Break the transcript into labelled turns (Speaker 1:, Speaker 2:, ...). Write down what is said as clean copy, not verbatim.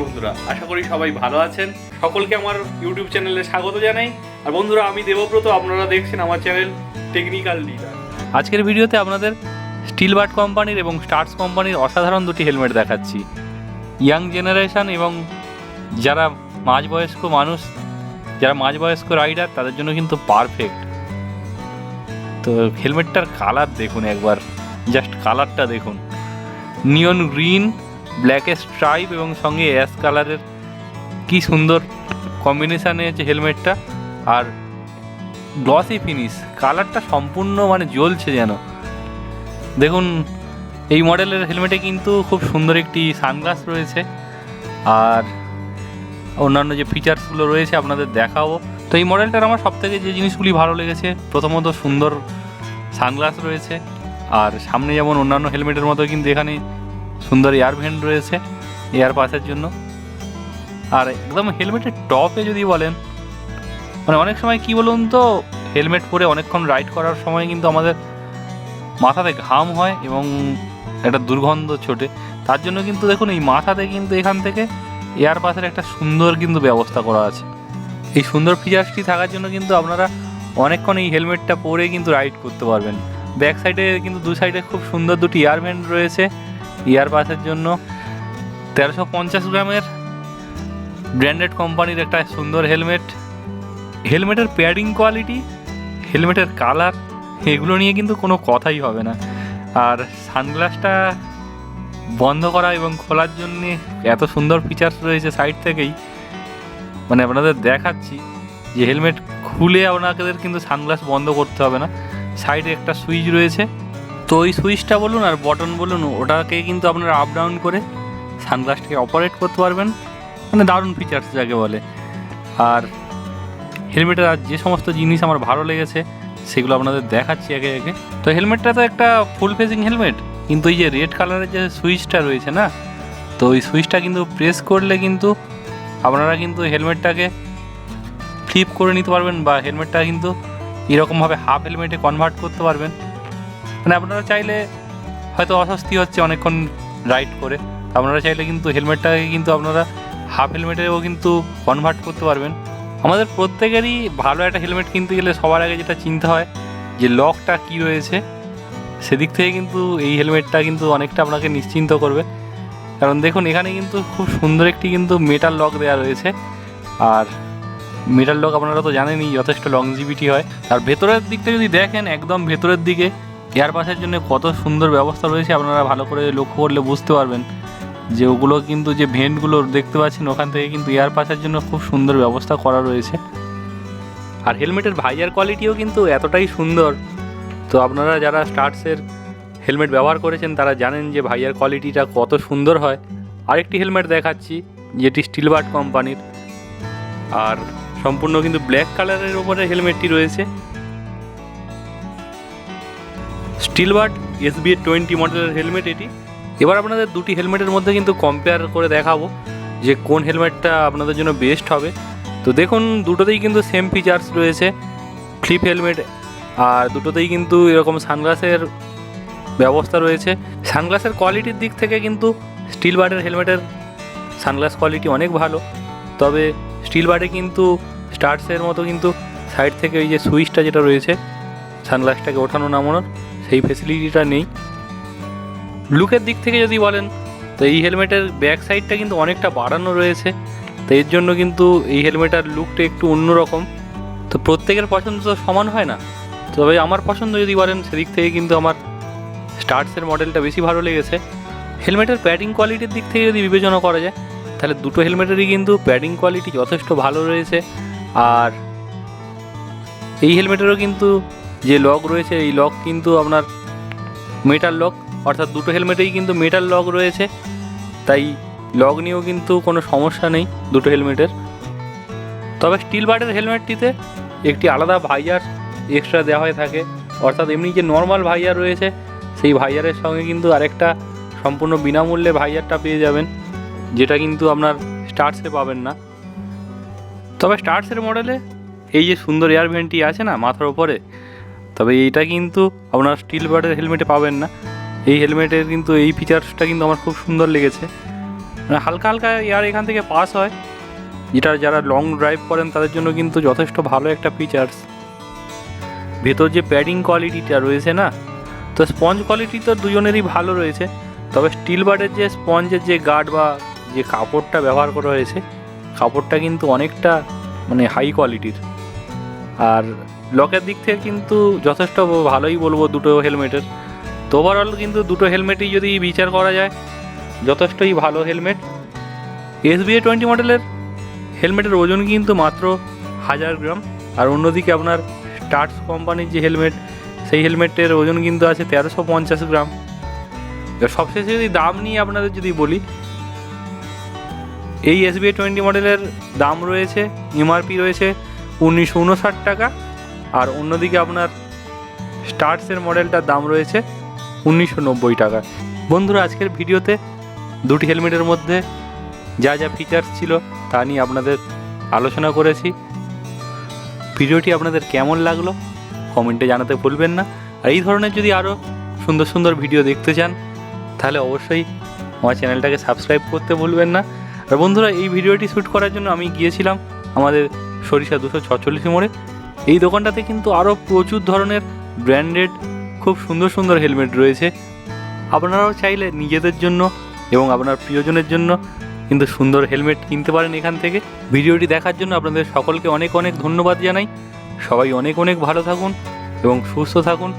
Speaker 1: বন্ধুরা, আশা করি সবাই ভালো আছেন। সকলকে আমার ইউটিউব চ্যানেলে স্বাগত জানাই। আর বন্ধুরা, আমি দেবব্রত, আপনারা দেখছেন আমার চ্যানেল টেকনিক্যাল ডিলার। আজকের ভিডিওতে আপনাদের স্টিলবার্ড কোম্পানির এবং স্টার্স কোম্পানির অসাধারণ দুটি হেলমেট দেখাচ্ছি। ইয়াং জেনারেশন এবং যারা মাঝবয়স্ক মানুষ, যারা মাঝবয়স্ক রাইডার, তাদের জন্য কিন্তু পারফেক্ট। তো হেলমেটটার কালার দেখুন একবার, জাস্ট কালারটা দেখুন। নিয়ন গ্রিন, ব্ল্যাকের স্ট্রাইপ এবং সঙ্গে অ্যাশ কালারের কি সুন্দর কম্বিনেশানে আছে হেলমেটটা। আর গ্লসি ফিনিশ, কালারটা সম্পূর্ণ মানে জ্বলছে যেন। দেখুন, এই মডেলের হেলমেটে কিন্তু খুব সুন্দর একটি সানগ্লাস রয়েছে, আর অন্যান্য যে ফিচার্সগুলো রয়েছে আপনাদের দেখাবো। তো এই মডেলটার আমার সবথেকে যে জিনিসগুলি ভালো লেগেছে, প্রথমত সুন্দর সানগ্লাস রয়েছে, আর সামনে যেমন অন্যান্য হেলমেটের মতো কিন্তু এখানে সুন্দর এয়ার ভেন্ট রয়েছে এয়ার পাসের জন্য। আর একদম হেলমেটের টপে যদি বলেন, মানে অনেক সময় কি বলুন তো, হেলমেট পরে অনেকক্ষণ রাইড করার সময় কিন্তু আমাদের মাথাতে ঘাম হয় এবং একটা দুর্গন্ধ ছোটে। তার জন্য কিন্তু দেখুন, এই মাথাতে কিন্তু এখান থেকে এয়ার পাসের একটা সুন্দর কিন্তু ব্যবস্থা করা আছে। এই সুন্দর ফিচার্সটি থাকার জন্য কিন্তু আপনারা অনেকক্ষণ এই হেলমেটটা পরে কিন্তু রাইড করতে পারবেন। ব্যাক সাইডে কিন্তু দু সাইডে খুব সুন্দর দুটি এয়ার ভেন্ট রয়েছে এয়ার পাসের জন্য। 1350 গ্রামের ব্র্যান্ডেড কোম্পানির একটা সুন্দর হেলমেট। হেলমেটের প্যাডিং কোয়ালিটি, হেলমেটের কালার, এগুলো নিয়ে কিন্তু কোনো কথাই হবে না। আর সানগ্লাসটা বন্ধ করা এবং খোলার জন্যে এত সুন্দর ফিচার্স রয়েছে সাইড থেকেই, মানে আপনাদের দেখাচ্ছি যে হেলমেট খুলে আপনাদের কিন্তু সানগ্লাস বন্ধ করতে হবে না। সাইডে একটা সুইচ রয়েছে, তো ওই সুইচটা বলুন আর বটন বলুন, ওটাকে কিন্তু আপনারা আপ ডাউন করে সানগ্লাসটাকে অপারেট করতে পারবেন। মানে দারুণ ফিচার্স যাকে বলে। আর হেলমেটের আর যে সমস্ত জিনিস আমার ভালো লেগেছে সেগুলো আপনাদের দেখাচ্ছি একে একে। তো হেলমেটটা তো একটা ফুল ফেসিং হেলমেট, কিন্তু এই যে রেড কালারের যে সুইচটা রয়েছে না, তো ওই সুইচটা কিন্তু প্রেস করলে কিন্তু আপনারা কিন্তু হেলমেটটাকে ফ্লিপ করে নিতে পারবেন, বা হেলমেটটা কিন্তু এরকমভাবে হাফ হেলমেটে কনভার্ট করতে পারবেন। মানে আপনারা চাইলে হয়তো অস্বস্তি হচ্ছে অনেকক্ষণ রাইড করে, আপনারা চাইলে কিন্তু হেলমেটটাকে কিন্তু আপনারা হাফ হেলমেটেও কিন্তু কনভার্ট করতে পারবেন। আমাদের প্রত্যেকেরই ভালো একটা হেলমেট কিনতে গেলে সবার আগে যেটা চিন্তা হয় যে লকটা কি রয়েছে, সেদিক থেকে কিন্তু এই হেলমেটটা কিন্তু অনেকটা আপনাকে নিশ্চিন্ত করবে। কারণ দেখুন, এখানে কিন্তু খুব সুন্দর একটি কিন্তু মেটাল লক দেওয়া রয়েছে। আর মেটাল লক আপনারা তো জানেনই যথেষ্ট লংজিভিটি হয়। আর ভেতরের দিকটা যদি দেখেন, একদম ভেতরের দিকে এয়ার পাসের জন্য কত সুন্দর ব্যবস্থা রয়েছে, আপনারা ভালো করে লক্ষ্য করলে বুঝতে পারবেন যে ওগুলো কিন্তু যে ভেন্টগুলো দেখতে পাচ্ছেন, ওখান থেকে কিন্তু এয়ার পাসের জন্য খুব সুন্দর ব্যবস্থা করা রয়েছে। আর হেলমেটের ভাইজার কোয়ালিটিও কিন্তু এতটাই সুন্দর। তো আপনারা যারা স্টার্টসের হেলমেট ব্যবহার করেছেন তারা জানেন যে ভাইজার কোয়ালিটিটা কত সুন্দর হয়। আরেকটি হেলমেট দেখাচ্ছি, যেটি স্টিলবার্ড কোম্পানির, আর সম্পূর্ণ কিন্তু ব্ল্যাক কালারের উপরে হেলমেটটি রয়েছে। স্টিলবার্ড SBA20 মডেলের হেলমেট এটি। এবার আপনাদের দুটি হেলমেটের মধ্যে কিন্তু কম্পেয়ার করে দেখাবো যে কোন হেলমেটটা আপনাদের জন্য বেস্ট হবে। তো দেখুন, দুটোতেই কিন্তু সেম ফিচার্স রয়েছে, ফ্লিপ হেলমেট, আর দুটোতেই কিন্তু এরকম সানগ্লাসের ব্যবস্থা রয়েছে। সানগ্লাসের কোয়ালিটির দিক থেকে কিন্তু স্টিলবার্ডের হেলমেটের সানগ্লাস কোয়ালিটি অনেক ভালো, তবে স্টিলবার্ডে কিন্তু স্টার্টসের মতো কিন্তু সাইড থেকে ওই যে সুইচটা যেটা রয়েছে সানগ্লাসটাকে ওঠানো নামানোর, সেই ফেসিলিটিটা নেই। লুকের দিক থেকে যদি বলেন, তো এই হেলমেটের ব্যাক সাইডটা কিন্তু অনেকটা বাড়ানো রয়েছে, তো এর জন্য কিন্তু এই হেলমেটের লুকটা একটু অন্যরকম। তো প্রত্যেকের পছন্দ তো সমান হয় না, তবে আমার পছন্দ যদি বলেন সেদিক থেকে কিন্তু আমার স্টার্টসের মডেলটা বেশি ভালো লেগেছে। হেলমেটের প্যাডিং কোয়ালিটির দিক থেকে যদি বিবেচনা করা যায়, তাহলে দুটো হেলমেটেরই কিন্তু প্যাডিং কোয়ালিটি যথেষ্ট ভালো রয়েছে। আর এই হেলমেটেরও কিন্তু যে লক রয়েছে, এই লক কিন্তু আপনার মেটাল লক, অর্থাৎ দুটো হেলমেটেই কিন্তু মেটাল লক রয়েছে, তাই লক নিয়েও কিন্তু কোনো সমস্যা নেই দুটো হেলমেটের। তবে স্টিলবার্ডের হেলমেটটিতে একটি আলাদা ভাইজার এক্সট্রা দেওয়া হয়ে থাকে, অর্থাৎ এমনি যে নর্মাল ভাইজার রয়েছে সেই ভাইজারের সঙ্গে কিন্তু আরেকটা সম্পূর্ণ বিনামূল্যে ভাইজারটা পেয়ে যাবেন, যেটা কিন্তু আপনার স্টার্টসে পাবেন না। তবে স্টার্টসের মডেলে এই যে সুন্দর এয়ার ভেন্টটি আছে না মাথার ওপরে, তবে এইটা কিন্তু আপনার স্টিলবার্ডের হেলমেটে পাবেন না। এই হেলমেটের কিন্তু এই ফিচার্সটা কিন্তু আমার খুব সুন্দর লেগেছে। মানে হালকা হালকা এয়ার এখান থেকে পাস হয়, যেটা যারা লং ড্রাইভ করেন তাদের জন্য কিন্তু যথেষ্ট ভালো একটা ফিচার্স। ভেতর যে প্যাডিং কোয়ালিটিটা রয়েছে না, তো স্পঞ্জ কোয়ালিটি তো দুজনেরই ভালো রয়েছে, তবে স্টিল বার্ডের যে স্পঞ্জের যে গার্ড বা যে কাপড়টা ব্যবহার করা হয়েছে, কাপড়টা কিন্তু অনেকটা মানে হাই কোয়ালিটির। আর লকের দিক থেকে কিন্তু যথেষ্ট ভালোই বলবো দুটো হেলমেটের। তো ওভারঅল কিন্তু দুটো হেলমেটই যদি বিচার করা যায় যথেষ্টই ভালো হেলমেট। SBA20 মডেলের হেলমেটের ওজন কিন্তু মাত্র 1000 গ্রাম, আর অন্যদিকে আপনার স্টার্টস কোম্পানির যে হেলমেট, সেই হেলমেটের ওজন কিন্তু আছে 1350 গ্রাম। এবার সবশেষে যদি দাম নিয়ে আপনাদের যদি বলি, এই SBA20 মডেলের দাম রয়েছে, MRP রয়েছে 1959 টাকা, আর অন্যদিকে আপনার স্টার্টসের মডেলটার দাম রয়েছে 1990 টাকা। বন্ধুরা, আজকের ভিডিওতে দুটি হেলমেটের মধ্যে যা যা ফিচার্স ছিল তা নিয়ে আপনাদের আলোচনা করেছি। ভিডিওটি আপনাদের কেমন লাগলো কমেন্টে জানাতে ভুলবেন না। আর এই ধরনের যদি আরও সুন্দর সুন্দর ভিডিও দেখতে চান তাহলে অবশ্যই আমার চ্যানেলটাকে সাবস্ক্রাইব করতে ভুলবেন না। আর বন্ধুরা, এই ভিডিওটি শ্যুট করার জন্য আমি গিয়েছিলাম আমাদের সরিষা 246 মোড়ে। এই দোকানটাতে কিন্তু আরও প্রচুর ধরনের ব্র্যান্ডেড খুব সুন্দর সুন্দর হেলমেট রয়েছে। আপনারাও চাইলে নিজেদের জন্য এবং আপনার প্রিয়জনের জন্য কিন্তু সুন্দর হেলমেট কিনতে পারেন এখান থেকে। ভিডিওটি দেখার জন্য আপনাদের সকলকে অনেক অনেক ধন্যবাদ জানাই। সবাই অনেক অনেক ভালো থাকুন এবং সুস্থ থাকুন।